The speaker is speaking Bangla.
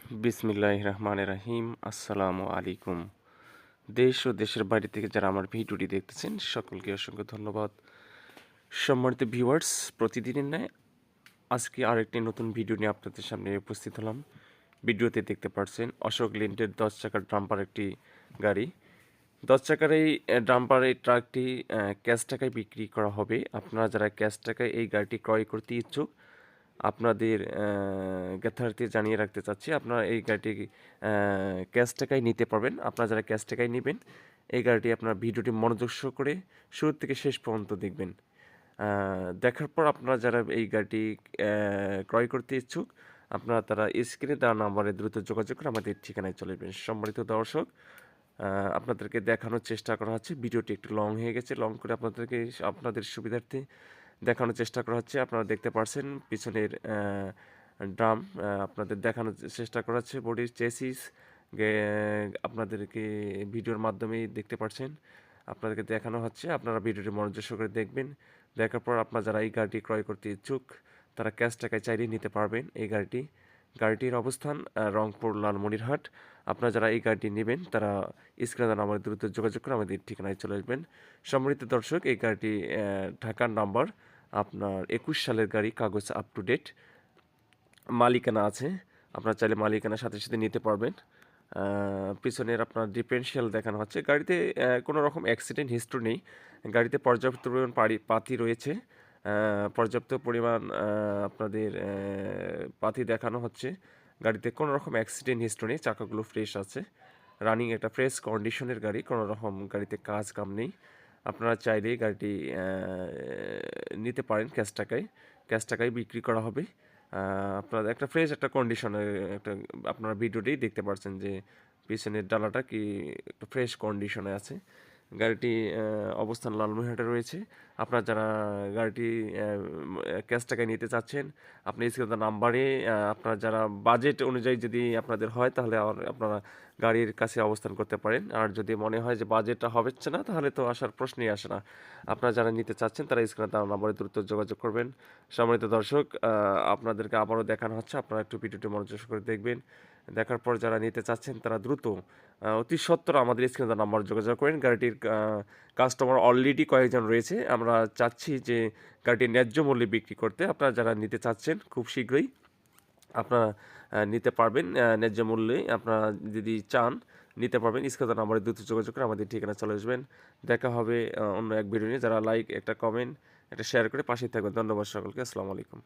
বিসমিল্লাহির রহমানির রহিম। আসসালামু আলাইকুম। দেশ ও দেশের বাইরে থেকে যারা আমার ভিডিওটি দেখতেছেন সকলকে অসংখ্য ধন্যবাদ। সম্মানিত ভিউয়ার্স, প্রতিদিনের ন্যায় আজকে আরেকটি নতুন ভিডিও নিয়ে আপনাদের সামনে উপস্থিত হলাম। ভিডিওতে দেখতে পাচ্ছেন অশোক লেন্ডের 10 চাকার ডাম্পার একটি গাড়ি। 10 চাকার এই ডাম্পার এই ট্রাকটি ক্যাশ টাকায় বিক্রি করা হবে। আপনারা যারা ক্যাশ টাকায় এই গাড়িটি ক্রয় করতে ইচ্ছুক, আপনাদের জ্ঞাতার্থে জানিয়ে রাখতে চাচ্ছি, আপনারা এই গাড়িটি ক্যাশ টাকায় নিতে পারবেন। আপনারা যারা ক্যাশ টাকায় নেবেন, এই গাড়িটি আপনার ভিডিওটি মনোযোগ সহকারে শুরু থেকে শেষ পর্যন্ত দেখবেন। দেখার পর আপনারা যারা এই গাড়িটি ক্রয় করতে ইচ্ছুক, আপনারা তারা স্ক্রিনে দেওয়া নাম্বারে দ্রুত যোগাযোগ করে আমাদের ঠিকানায় চলে আসবেন। সম্মানিত দর্শক, আপনাদেরকে দেখানোর চেষ্টা করা হচ্ছে। ভিডিওটি একটু লং হয়ে গেছে, লং করে আপনাদের সুবিধার্থে দেখানোর চেষ্টা করা হচ্ছে। আপনারা দেখতে পাচ্ছেন পিছনের ড্রাম আপনাদের দেখানোর চেষ্টা করা হচ্ছে। বডির চেসিস আপনাদেরকে ভিডিওর মাধ্যমেই দেখতে পাচ্ছেন, আপনাদেরকে দেখানো হচ্ছে। আপনারা ভিডিওটি মনোযোগ সহকারে দেখবেন। দেখার পর আপনারা যারা এই গাড়িটি ক্রয় করতে ইচ্ছুক, তারা ক্যাশ টাকায় চাইলেই নিতে পারবেন এই গাড়িটির অবস্থান রংপুর লালমনিরহাট। আপনারা যারা এই গাড়িটি নেবেন, তারা স্ক্রিনে নাম্বারে দ্রুত যোগাযোগ করে আমাদের ঠিকানায় চলে আসবেন। সম্মানিত দর্শক, এই গাড়িটি ঢাকার নাম্বার, আপনার 21 সালের গাড়ি, কাগজ আপ টু ডেট, মালিকানা আছে। আপনারা চাইলে মালিকানার সাথে সাথে নিতে পারবেন। পিছনের আপনার ডিফারেনশিয়াল দেখানো হচ্ছে। গাড়িতে কোনো রকম অ্যাক্সিডেন্ট হিস্ট্রি নেই। গাড়িতে পর্যাপ্ত পরিমাণ পাতি রয়েছে। পর্যাপ্ত পরিমাণ আপনাদের পাতি দেখানো হচ্ছে। গাড়িতে কোনো রকম অ্যাক্সিডেন্ট হিস্ট্রি নেই। চাকাগুলো ফ্রেশ আছে। রানিং একটা ফ্রেশ কন্ডিশনের গাড়ি, কোনো রকম গাড়িতে কাজ কাম নেই। আপনারা চাইলেই গাড়িটি নিতে পারেন ক্যাশ টাকায় বিক্রি করা হবে। আপনার একটা ফ্রেশ একটা কন্ডিশনে একটা আপনারা ভিডিওতেই দেখতে পাচ্ছেন যে পিছনের ডালাটা কি একটা ফ্রেশ কন্ডিশনে আছে। গাড়িটি অবস্থান লালমনিরহাটে রয়েছে। আপনারা যারা গাড়িটি ক্যাশ টাকায় নিতে চাচ্ছেন, আপনি স্ক্রিনে নাম্বারে আপনারা যারা বাজেট অনুযায়ী যদি আপনাদের হয়, তাহলে আপনারা গাড়ির কাছে অবস্থান করতে পারেন। আর যদি মনে হয় যে বাজেটটা হচ্ছে না, তাহলে তো আসার প্রশ্নই আসে না। আপনারা যারা নিতে চাচ্ছেন, তারা স্ক্রিনে দেওয়া নাম্বারে দ্রুত যোগাযোগ করবেন। সম্মানিত দর্শক, আপনাদেরকে আবারও দেখানো হচ্ছে। আপনারা একটু ভিডিওটি মনোযোগ করে দেখবেন। দেখার পর যারা নিতে চাচ্ছেন, তারা দ্রুত অতি সত্বর আমাদের স্ক্রিনে দেওয়া নাম্বারে যোগাযোগ করেন। গাড়িটির কাস্টমার অলরেডি কয়েকজন রয়েছে। আমরা চাচ্ছি যে গাড়িটি ন্যায্য মূল্যে বিক্রি করতে। আপনারা যারা নিতে চাচ্ছেন, খুব শীঘ্রই আপনারা নিতে পারবেন ন্যায্য মূল্যে। আপনারা যদি চান নিতে পারবেন। স্ক্রিনে দেওয়া নাম্বারে দ্রুত যোগাযোগ করে আমাদের ঠিকানা চলে আসবেন। দেখা হবে অন্য এক ভিডিও নিয়ে। যারা লাইক, একটা কমেন্ট, একটা শেয়ার করে পাশেই থাকবেন। ধন্যবাদ সকলকে। আসসালামু আলাইকুম।